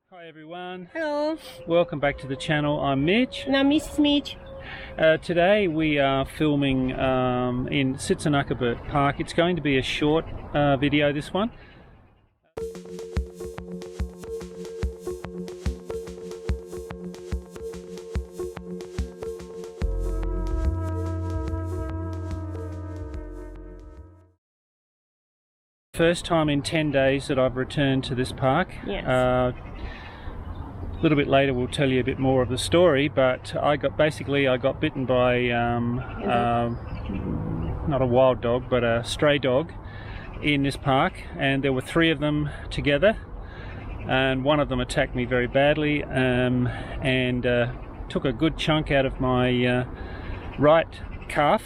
Hi everyone. Hello, Welcome back to the channel. I'm Mitch. and I'm Mrs. Mitch. Today we are filming in Tsitsernakaberd Park. It's going to be a short video, this one. First time in 10 days that I've returned to this park. Yes. A little bit later we'll tell you a bit more of the story, but I got bitten by not a wild dog but a stray dog in this park, and there were three of them together, and one of them attacked me very badly and took a good chunk out of my right calf,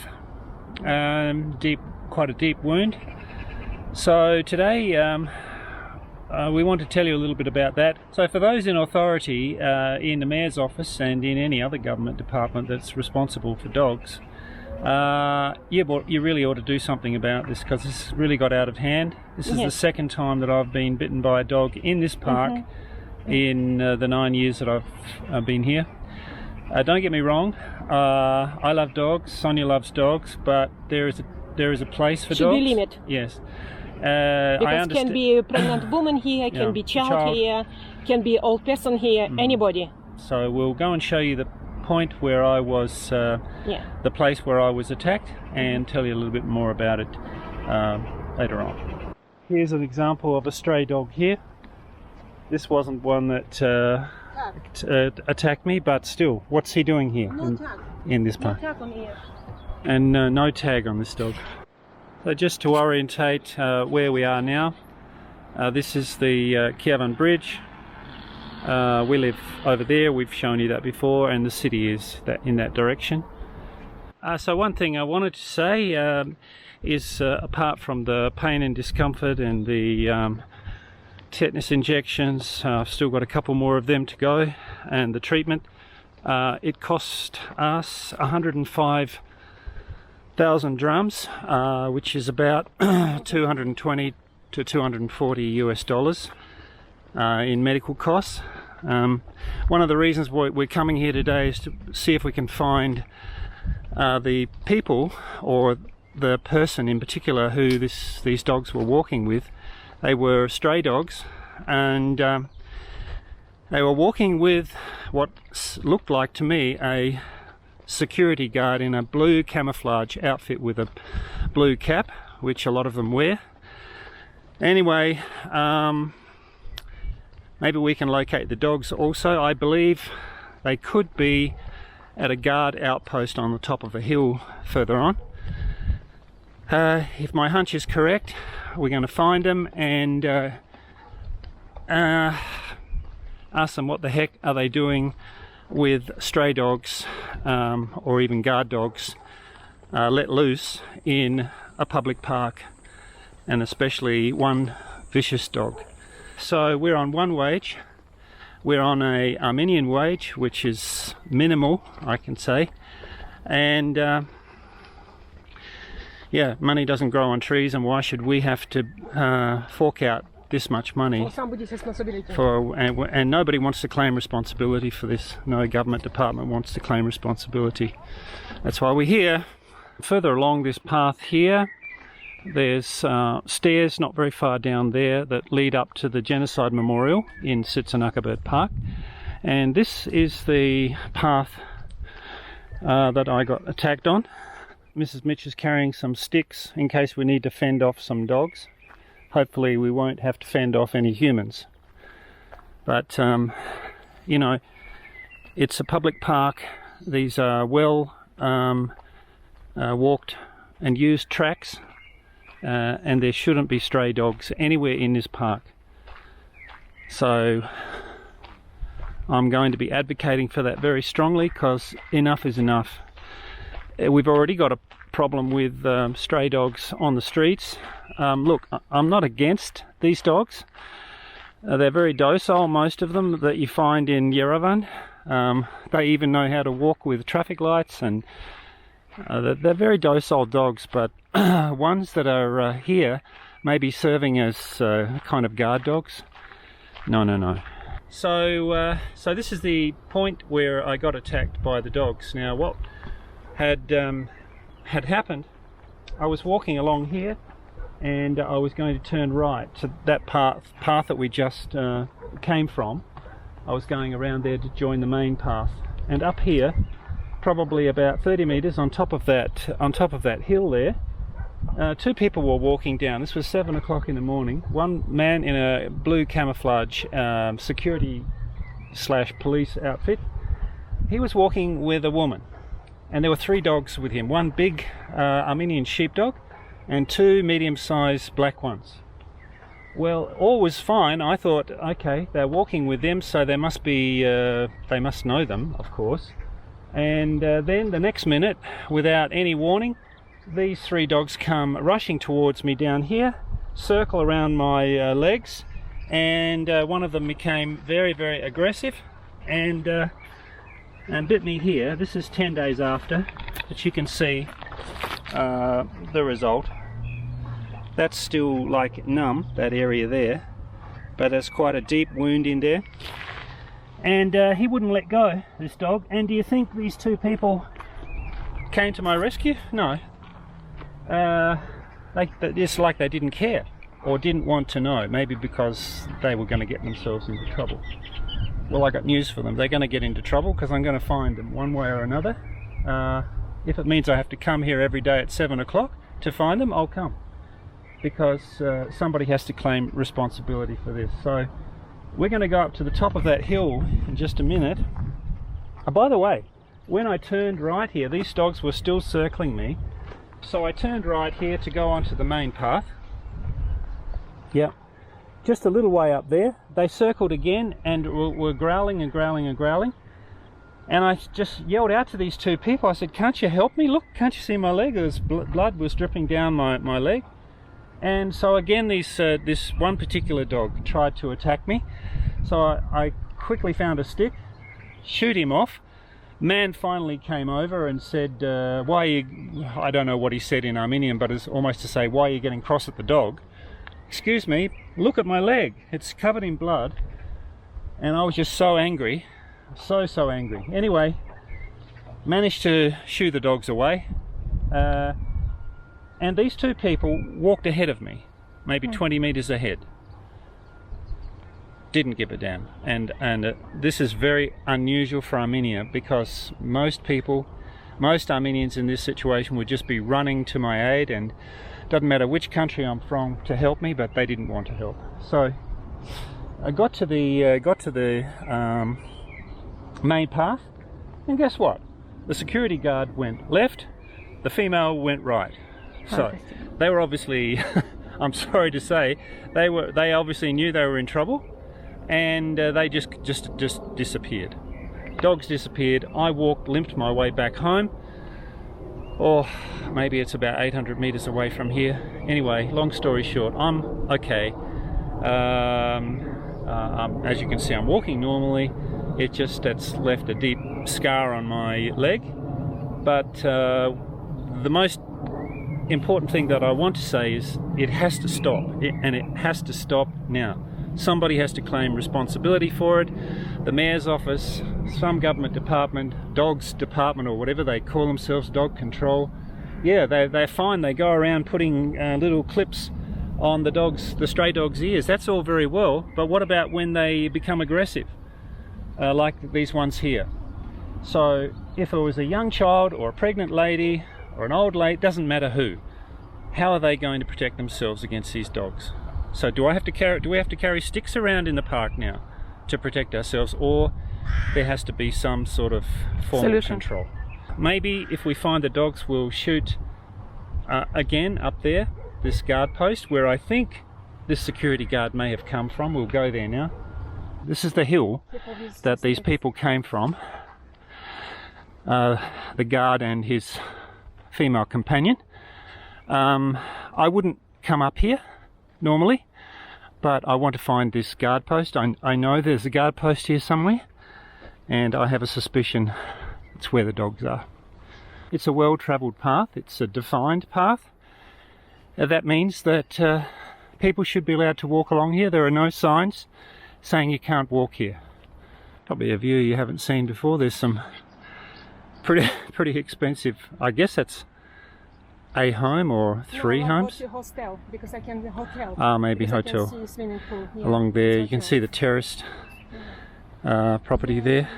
quite a deep wound. So today we want to tell you a little bit about that. So for those in authority, in the Mayor's office and in any other government department that's responsible for dogs, you really ought to do something about this, because this really got out of hand. This is the second time that I've been bitten by a dog in this park in the 9 years that I've been here. Don't get me wrong, I love dogs, Sonia loves dogs, but there is a place for dogs. Should be limit. Yes. Because can be a pregnant woman here, can be child here, can be old person here, anybody. So we'll go and show you the point where I was, the place where I was attacked, and tell you a little bit more about it later on. Here's an example of a stray dog here. This wasn't one that attacked me, but still, what's he doing here in this park? No tag on here. And no tag on this dog. So just to orientate where we are now, this is the Kievan Bridge. We live over there, we've shown you that before, and the city is in that direction. So one thing I wanted to say is apart from the pain and discomfort and the tetanus injections, I've still got a couple more of them to go, and the treatment, it cost us 105,000 drams, which is about 220 to 240 US dollars in medical costs. One of the reasons we're coming here today is to see if we can find the people, or the person in particular who these dogs were walking with. They were stray dogs, and they were walking with what looked like to me a security guard in a blue camouflage outfit with a blue cap, which a lot of them wear. Anyway, maybe we can locate the dogs also. I believe they could be at a guard outpost on the top of a hill further on. If my hunch is correct, we're going to find them and ask them what the heck are they doing with stray dogs, or even guard dogs, let loose in a public park, and especially one vicious dog. So we're on one wage. We're on a Armenian wage, which is minimal, I can say, and money doesn't grow on trees, and why should we have to fork out this much money and nobody wants to claim responsibility for this. No government department wants to claim responsibility. That's why we're here. Further along this path here, there's stairs not very far down there that lead up to the Genocide Memorial in Tsitsernakaberd Park, and this is the path that I got attacked on. Mrs. Mitch is carrying some sticks in case we need to fend off some dogs. Hopefully we won't have to fend off any humans. But, you know, it's a public park. These are well walked and used tracks, and there shouldn't be stray dogs anywhere in this park. So I'm going to be advocating for that very strongly, because enough is enough. We've already got a problem with stray dogs on the streets. Look, I'm not against these dogs. They're very docile, most of them that you find in Yerevan. They even know how to walk with traffic lights, and they're very docile dogs, but ones that are here maybe serving as kind of guard dogs. No. So this is the point where I got attacked by the dogs. Now, what had happened, I was walking along here, and I was going to turn right to that path that we just came from. I was going around there to join the main path, and up here, probably about 30 metres on top of that hill there, two people were walking down. This was 7 o'clock in the morning. One man in a blue camouflage security / police outfit. He was walking with a woman, and there were 3 dogs with him. One big Armenian sheepdog and 2 medium-sized black ones. Well, all was fine. I thought, okay, they're walking with them, so they must know them, of course. And then the next minute, without any warning, these 3 dogs come rushing towards me down here, circle around my legs, and one of them became very, very aggressive and bit me here. This is 10 days after, but you can see the result. That's still like numb, that area there, but there's quite a deep wound in there. And he wouldn't let go, this dog. And do you think these 2 people came to my rescue? No. It's like they didn't care or didn't want to know, maybe because they were going to get themselves into trouble. Well, I got news for them. They're going to get into trouble because I'm going to find them one way or another. If it means I have to come here every day at 7 o'clock to find them, I'll come, because somebody has to claim responsibility for this. So we're going to go up to the top of that hill in just a minute. By the way, when I turned right here, these dogs were still circling me. So I turned right here to go onto the main path. Yep, just a little way up there. They circled again and were growling and growling and growling. And I just yelled out to these 2 people. I said, "Can't you help me? Look, can't you see my leg?" Blood was dripping down my leg. And so again, this one particular dog tried to attack me. So I quickly found a stick, shoot him off. Man finally came over and said, "Why are you?" I don't know what he said in Armenian, but it's almost to say, "Why are you getting cross at the dog?" "Excuse me, look at my leg. It's covered in blood." And I was just so angry, so angry. Anyway, managed to shoo the dogs away. And these 2 people walked ahead of me, maybe 20 metres ahead. Didn't give a damn. And this is very unusual for Armenia, because most Armenians in this situation would just be running to my aid, and doesn't matter which country I'm from, to help me, but they didn't want to help. So I got to the main path, and guess what? The security guard went left, the female went right. So they were obviously, I'm sorry to say, they obviously knew they were in trouble, and they just disappeared. Dogs disappeared. I limped my way back home. Or maybe it's about 800 metres away from here. Anyway, long story short, I'm okay. As you can see, I'm walking normally. It's left a deep scar on my leg. But the most important thing that I want to say is it has to stop, and it has to stop now. Somebody has to claim responsibility for it. The mayor's office, some government department, dogs department, or whatever they call themselves, dog control. Yeah, they're fine. They go around putting little clips on the stray dogs' ears. That's all very well, but what about when they become aggressive, like these ones here? So if it was a young child or a pregnant lady or an old lady, doesn't matter who, how are they going to protect themselves against these dogs? So do we have to carry sticks around in the park now to protect ourselves, or there has to be some sort of form of control? Maybe if we find the dogs, we'll shoot again up there, this guard post where I think this security guard may have come from. We'll go there now. This is the hill that these people came from. The guard and his female companion. I wouldn't come up here normally, but I want to find this guard post. I know there's a guard post here somewhere, and I have a suspicion it's where the dogs are. It's a well-travelled path. It's a defined path. That means that people should be allowed to walk along here. There are no signs saying you can't walk here. Probably a view you haven't seen before. There's some pretty expensive, I guess that's a home or three homes. Hostel, because I can hotel. Ah, maybe hotel. Pool, yeah. Along there, you can see the terraced property there.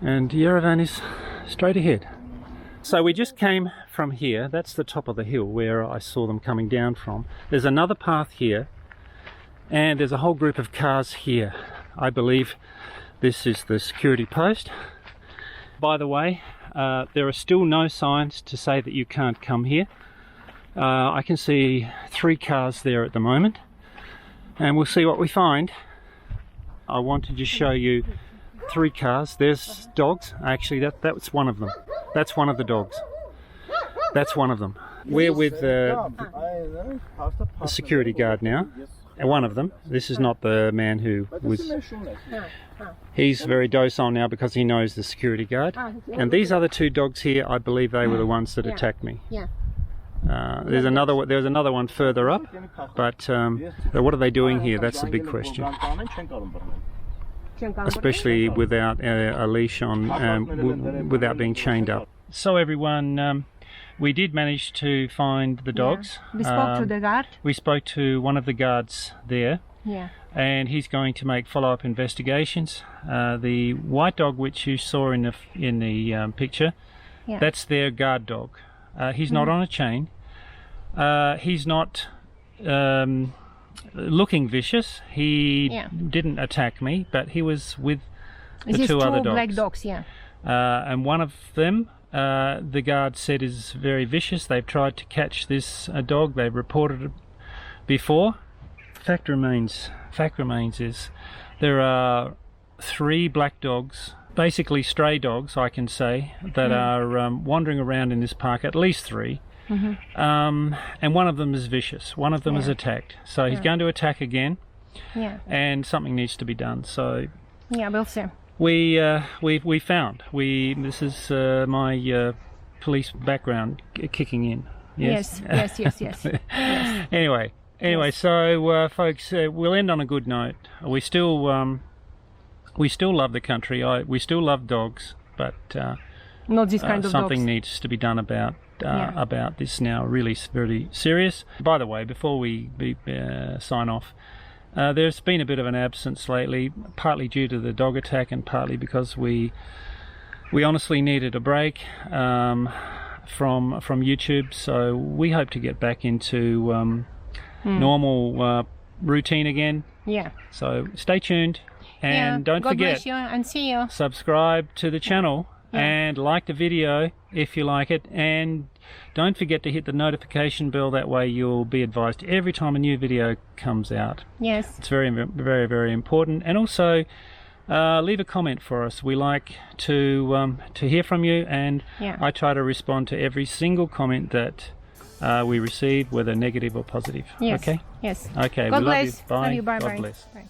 And Yerevan is straight ahead. So we just came from here. That's the top of the hill where I saw them coming down from. There's another path here, and there's a whole group of cars here. I believe this is the security post. By the way, there are still no signs to say that you can't come here. I can see 3 cars there at the moment, and we'll see what we find. I want to just show you 3 cars. There's dogs. Actually, that's one of them. That's one of the dogs. That's one of them. We're with a security guard now. And one of them. This is not the man who was... He's very docile now because he knows the security guard. And these other 2 dogs here, I believe they were the ones that attacked me. There's another one further up, but what are they doing here? That's the big question. Especially without a leash on, without being chained up. So everyone, we did manage to find the dogs. We spoke to the guard. We spoke to one of the guards there. And he's going to make follow-up investigations. The white dog which you saw in the picture, that's their guard dog. He's not on a chain. He's not looking vicious. He didn't attack me, but he was with the 2 other dogs. Black dogs, and one of them, the guard said, is very vicious. They've tried to catch this dog. They've reported it before. Fact remains is there are 3 black dogs, basically stray dogs, I can say, that are wandering around in this park. At least 3. And one of them is vicious. One of them is attacked. So he's going to attack again. And something needs to be done. So we'll see. We found. This is my police background kicking in. Yes. Yes. Anyway, so folks, we'll end on a good note. We still love the country. We still love dogs, but not this kind of something dogs. Needs to be done about this now. Really, very serious. By the way, before we sign off, there's been a bit of an absence lately, partly due to the dog attack and partly because we honestly needed a break from YouTube. So we hope to get back into normal routine again. So stay tuned, and don't God forget, bless you and see you. Subscribe to the channel and like the video if you like it, and don't forget to hit the notification bell. That way you'll be advised every time a new video comes out. It's very, very, very important. And also leave a comment for us. We like to hear from you, and I try to respond to every single comment that we receive, whether negative or positive. Okay? Yes. Okay, God we love bless. you. Bye. Love you. Bye. God Bye. bless. Bye.